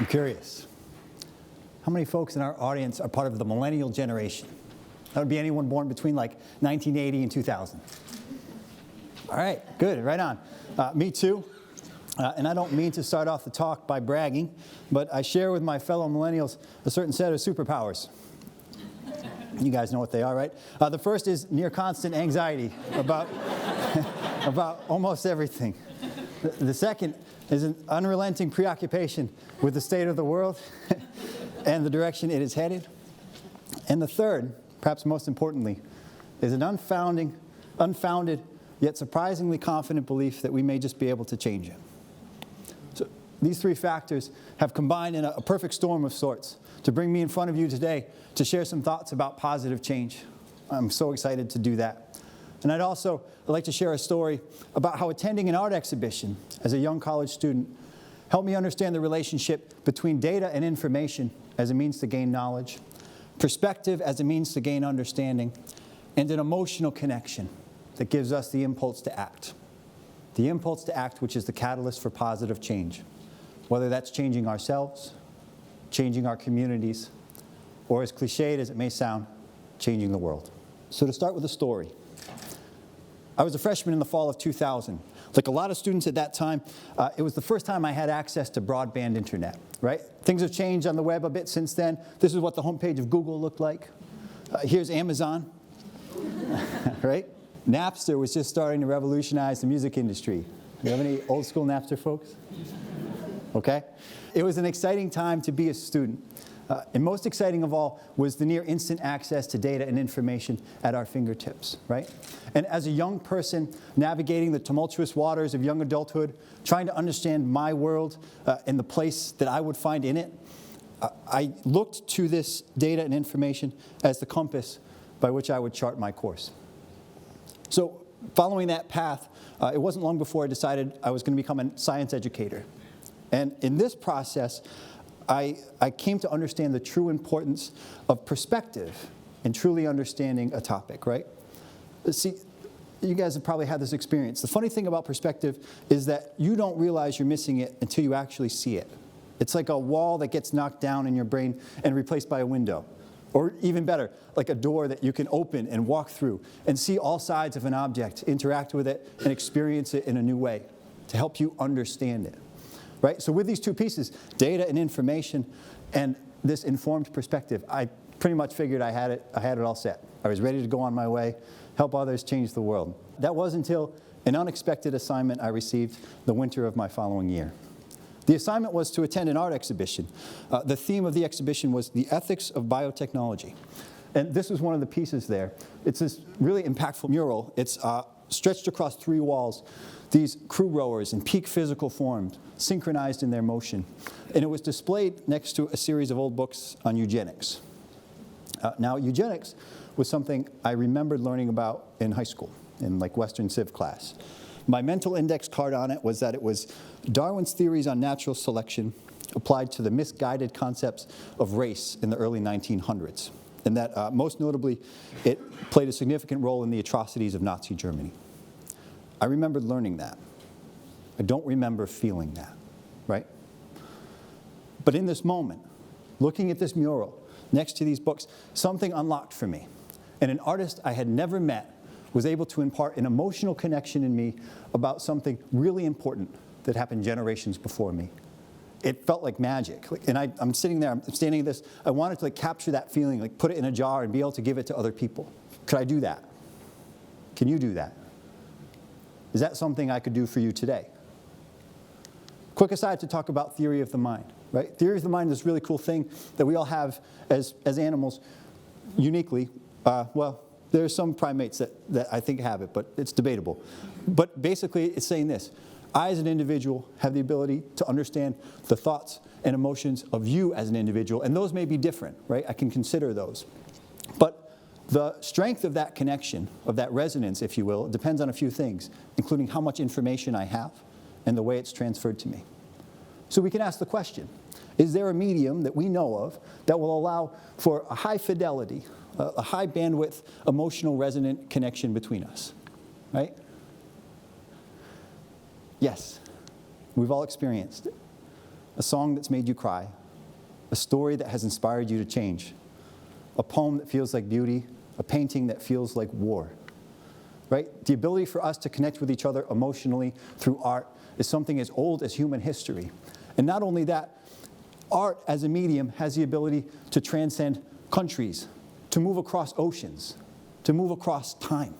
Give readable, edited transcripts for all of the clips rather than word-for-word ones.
Curious. How many folks in our audience are part of the millennial generation? That would be anyone born between like 1980 and 2000. All right, good, right on. Me too. And I don't mean to start off the talk by bragging, but I share with my fellow millennials a certain set of superpowers. You guys know what they are, right? The first is near constant anxiety about, about almost everything. The second is an unrelenting preoccupation with the state of the world and the direction it is headed. And the third, perhaps most importantly, is an unfounded, yet surprisingly confident belief that we may just be able to change it. So these three factors have combined in a perfect storm of sorts to bring me in front of you today to share some thoughts about positive change. I'm so excited to do that. And I'd like to share a story about how attending an art exhibition as a young college student helped me understand the relationship between data and information as a means to gain knowledge, perspective as a means to gain understanding, and an emotional connection that gives us the impulse to act. The impulse to act, which is the catalyst for positive change, whether that's changing ourselves, changing our communities, or as cliched as it may sound, changing the world. So to start with a story. I was a freshman in the fall of 2000. Like a lot of students at that time, it was the first time I had access to broadband internet, right? Things have changed on the web a bit since then. This is what the homepage of Google looked like. Here's Amazon, right? Napster was just starting to revolutionize the music industry. Do you have any old school Napster folks? Okay. It was an exciting time to be a student. And most exciting of all was the near instant access to data and information at our fingertips, right? And as a young person navigating the tumultuous waters of young adulthood, trying to understand my world and the place that I would find in it, I looked to this data and information as the compass by which I would chart my course. So following that path, it wasn't long before I decided I was going to become a science educator. And in this process, I came to understand the true importance of perspective in truly understanding a topic, right? See, you guys have probably had this experience. The funny thing about perspective is that you don't realize you're missing it until you actually see it. It's like a wall that gets knocked down in your brain and replaced by a window. Or even better, like a door that you can open and walk through and see all sides of an object, interact with it, and experience it in a new way to help you understand it. Right? So with these two pieces, data and information and this informed perspective, I pretty much figured I had it all set. I was ready to go on my way, help others change the world. That was until an unexpected assignment I received the winter of my following year. The assignment was to attend an art exhibition. The theme of the exhibition was the ethics of biotechnology. And this was one of the pieces there. It's this really impactful mural. It's stretched across 3 walls. These crew rowers in peak physical form, synchronized in their motion. And it was displayed next to a series of old books on eugenics. Now, eugenics was something I remembered learning about in high school, in like Western Civ class. My mental index card on it was that it was Darwin's theories on natural selection applied to the misguided concepts of race in the early 1900s. And that, most notably, it played a significant role in the atrocities of Nazi Germany. I remembered learning that. I don't remember feeling that, right? But in this moment, looking at this mural next to these books, something unlocked for me. And an artist I had never met was able to impart an emotional connection in me about something really important that happened generations before me. It felt like magic. And I'm sitting there, I'm standing at this, I wanted to capture that feeling, like put it in a jar and be able to give it to other people. Could I do that? Can you do that? Is that something I could do for you today? Quick aside to talk about theory of the mind, right? Theory of the mind is this really cool thing that we all have as animals uniquely. Well, there's some primates that I think have it, but it's debatable. But basically, it's saying this. I, as an individual, have the ability to understand the thoughts and emotions of you as an individual, and those may be different, right? I can consider those. But the strength of that connection, of that resonance, if you will, depends on a few things, including how much information I have and the way it's transferred to me. So we can ask the question, is there a medium that we know of that will allow for a high fidelity, a high bandwidth, emotional resonant connection between us, right? Yes, we've all experienced it. A song that's made you cry, a story that has inspired you to change, a poem that feels like beauty, a painting that feels like war, right? The ability for us to connect with each other emotionally through art is something as old as human history. And not only that, art as a medium has the ability to transcend countries, to move across oceans, to move across time.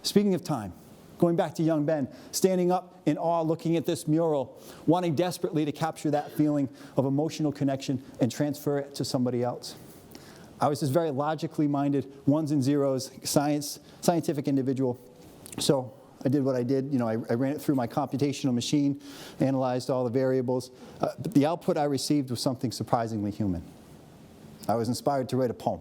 Speaking of time, going back to young Ben, standing up in awe looking at this mural, wanting desperately to capture that feeling of emotional connection and transfer it to somebody else. I was this very logically minded, ones and zeros, scientific individual. So I did what I did. I ran it through my computational machine, analyzed all the variables. But the output I received was something surprisingly human. I was inspired to write a poem.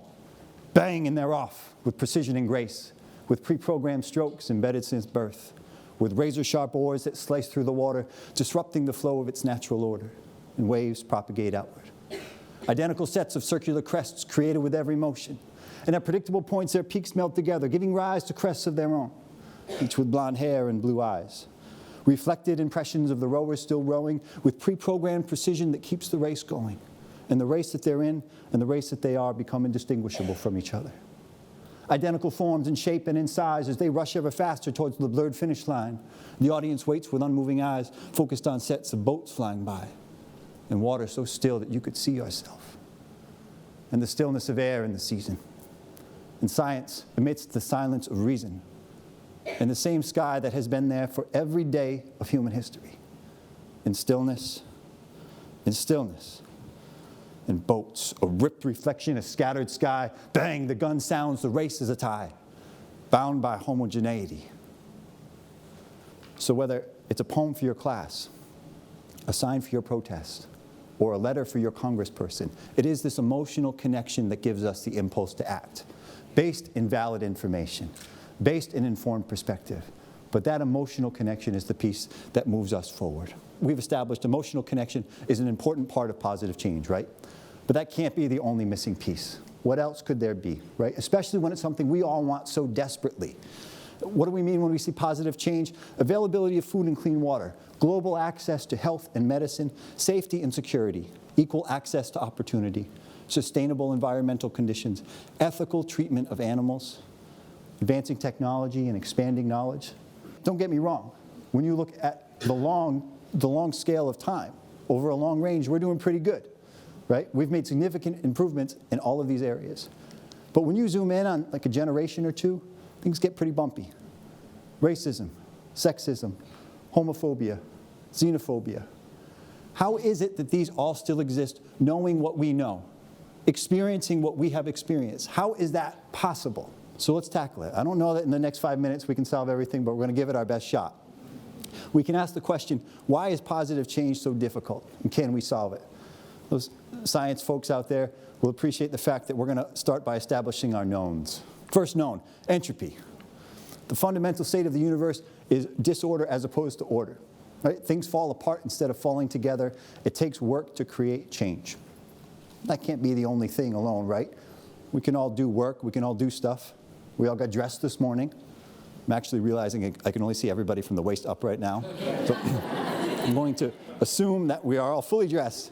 Bang, and they're off, with precision and grace, with pre-programmed strokes embedded since birth, with razor-sharp oars that slice through the water, disrupting the flow of its natural order, and waves propagate outward. Identical sets of circular crests created with every motion, and at predictable points their peaks melt together, giving rise to crests of their own, each with blonde hair and blue eyes. Reflected impressions of the rowers still rowing with pre-programmed precision that keeps the race going, and the race that they're in and the race that they are become indistinguishable from each other. Identical forms in shape and in size as they rush ever faster towards the blurred finish line. The audience waits with unmoving eyes, focused on sets of boats flying by, and water so still that you could see yourself, and the stillness of air in the season, and science amidst the silence of reason, and the same sky that has been there for every day of human history, in stillness, and boats, a ripped reflection, a scattered sky, bang, the gun sounds, the race is a tie, bound by homogeneity. So whether it's a poem for your class, a sign for your protest, or a letter for your congressperson, it is this emotional connection that gives us the impulse to act, based in valid information, based in informed perspective. But that emotional connection is the piece that moves us forward. We've established emotional connection is an important part of positive change, right? But that can't be the only missing piece. What else could there be, right? Especially when it's something we all want so desperately. What do we mean when we see positive change? Availability of food and clean water, global access to health and medicine, safety and security, equal access to opportunity, sustainable environmental conditions, ethical treatment of animals, advancing technology and expanding knowledge. Don't get me wrong. When you look at the long scale of time, over a long range, we're doing pretty good, right? We've made significant improvements in all of these areas. But when you zoom in on like a generation or two, things get pretty bumpy. Racism, sexism, homophobia, xenophobia. How is it that these all still exist, knowing what we know, experiencing what we have experienced? How is that possible? So let's tackle it. I don't know that in the next 5 minutes we can solve everything, but we're going to give it our best shot. We can ask the question, why is positive change so difficult, and can we solve it? Those science folks out there will appreciate the fact that we're going to start by establishing our knowns. First known, entropy. The fundamental state of the universe is disorder as opposed to order. Right? Things fall apart instead of falling together. It takes work to create change. That can't be the only thing alone, right? We can all do work. We can all do stuff. We all got dressed this morning. I'm actually realizing I can only see everybody from the waist up right now. So I'm going to assume that we are all fully dressed.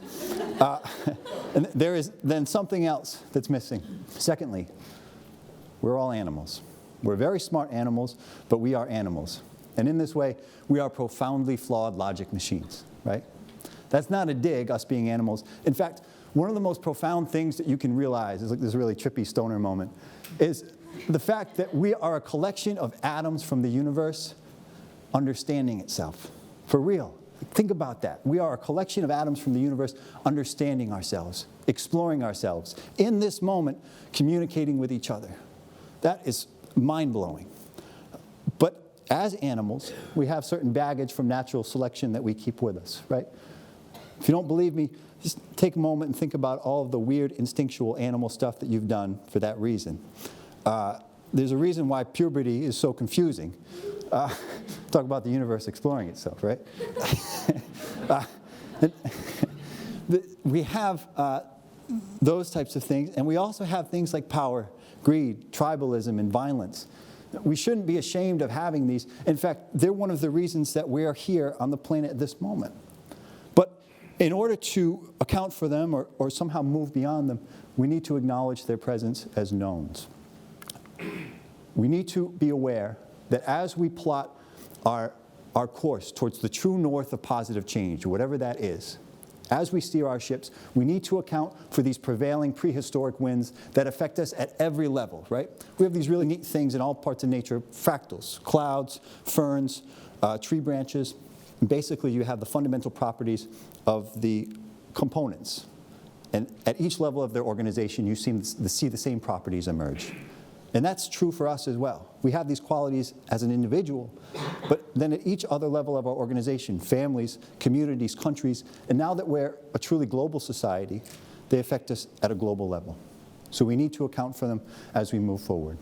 And there is then something else that's missing. Secondly, we're all animals. We're very smart animals, but we are animals. And in this way, we are profoundly flawed logic machines, right? That's not a dig, us being animals. In fact, one of the most profound things that you can realize, is like this really trippy stoner moment, is the fact that we are a collection of atoms from the universe understanding itself. For real. Think about that. We are a collection of atoms from the universe understanding ourselves, exploring ourselves, in this moment, communicating with each other. That is mind-blowing. But as animals, we have certain baggage from natural selection that we keep with us, right? If you don't believe me, just take a moment and think about all of the weird instinctual animal stuff that you've done for that reason. There's a reason why puberty is so confusing. Talk about the universe exploring itself, right? We have those types of things, and we also have things like power, greed, tribalism, and violence. We shouldn't be ashamed of having these. In fact, they're one of the reasons that we are here on the planet at this moment. But In order to account for them or somehow move beyond them, we need to acknowledge their presence as knowns. We need to be aware that as we plot our course towards the true north of positive change, or whatever that is, as we steer our ships, we need to account for these prevailing prehistoric winds that affect us at every level, right? We have these really neat things in all parts of nature, fractals, clouds, ferns, tree branches. And basically, you have the fundamental properties of the components. And at each level of their organization, you seem to see the same properties emerge. And that's true for us as well. We have these qualities as an individual, but then at each other level of our organization, families, communities, countries, and now that we're a truly global society, they affect us at a global level. So we need to account for them as we move forward.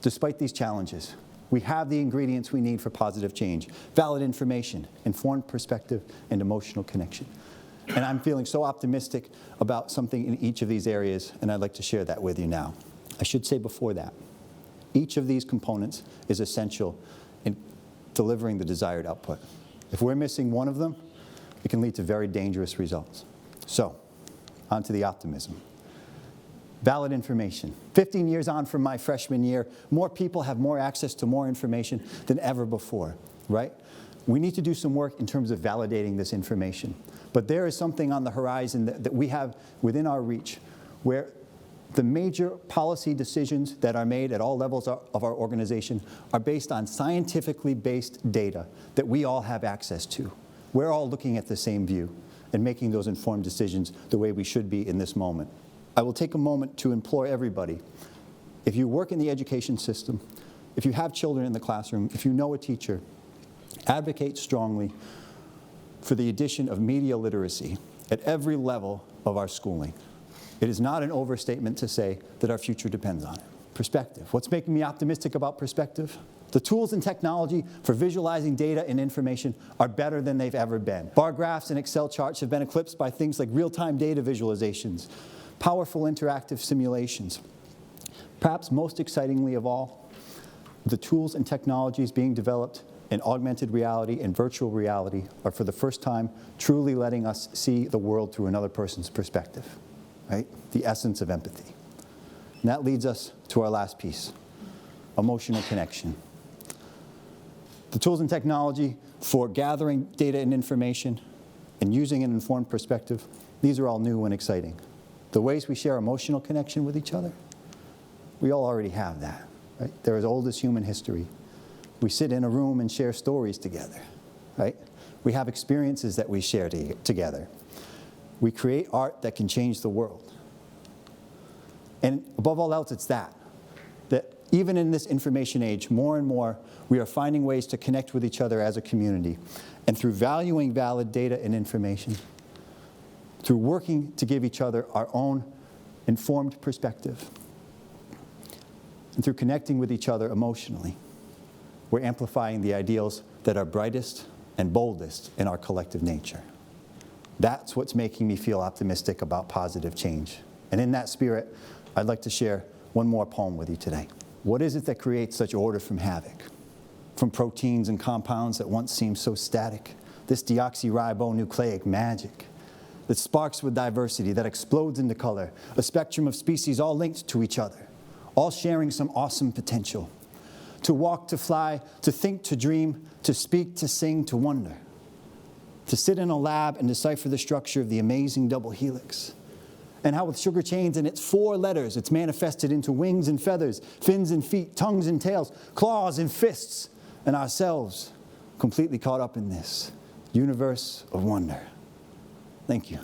Despite these challenges, we have the ingredients we need for positive change: valid information, informed perspective, and emotional connection. And I'm feeling so optimistic about something in each of these areas, and I'd like to share that with you now. I should say before that, each of these components is essential in delivering the desired output. If we're missing one of them, it can lead to very dangerous results. So, on to the optimism. Valid information. 15 years on from my freshman year, more people have more access to more information than ever before, right? We need to do some work in terms of validating this information. But there is something on the horizon that we have within our reach where the major policy decisions that are made at all levels of our organization are based on scientifically based data that we all have access to. We're all looking at the same view and making those informed decisions the way we should be in this moment. I will take a moment to implore everybody, if you work in the education system, if you have children in the classroom, if you know a teacher, advocate strongly for the addition of media literacy at every level of our schooling. It is not an overstatement to say that our future depends on it. Perspective. What's making me optimistic about perspective? The tools and technology for visualizing data and information are better than they've ever been. Bar graphs and Excel charts have been eclipsed by things like real-time data visualizations, powerful interactive simulations. Perhaps most excitingly of all, the tools and technologies being developed in augmented reality and virtual reality are for the first time truly letting us see the world through another person's perspective. Right? The essence of empathy. And that leads us to our last piece, emotional connection. The tools and technology for gathering data and information and using an informed perspective, these are all new and exciting. The ways we share emotional connection with each other, we all already have that. Right? They're as old as human history. We sit in a room and share stories together. Right? We have experiences that we share together. We create art that can change the world. And above all else, it's that even in this information age, more and more, we are finding ways to connect with each other as a community. And through valuing valid data and information, through working to give each other our own informed perspective, and through connecting with each other emotionally, we're amplifying the ideals that are brightest and boldest in our collective nature. That's what's making me feel optimistic about positive change. And in that spirit, I'd like to share one more poem with you today. What is it that creates such order from havoc? From proteins and compounds that once seemed so static, this deoxyribonucleic magic that sparks with diversity, that explodes into color, a spectrum of species all linked to each other, all sharing some awesome potential. To walk, to fly, to think, to dream, to speak, to sing, to wonder. To sit in a lab and decipher the structure of the amazing double helix. And how with sugar chains and its 4 letters, it's manifested into wings and feathers, fins and feet, tongues and tails, claws and fists, and ourselves completely caught up in this universe of wonder. Thank you.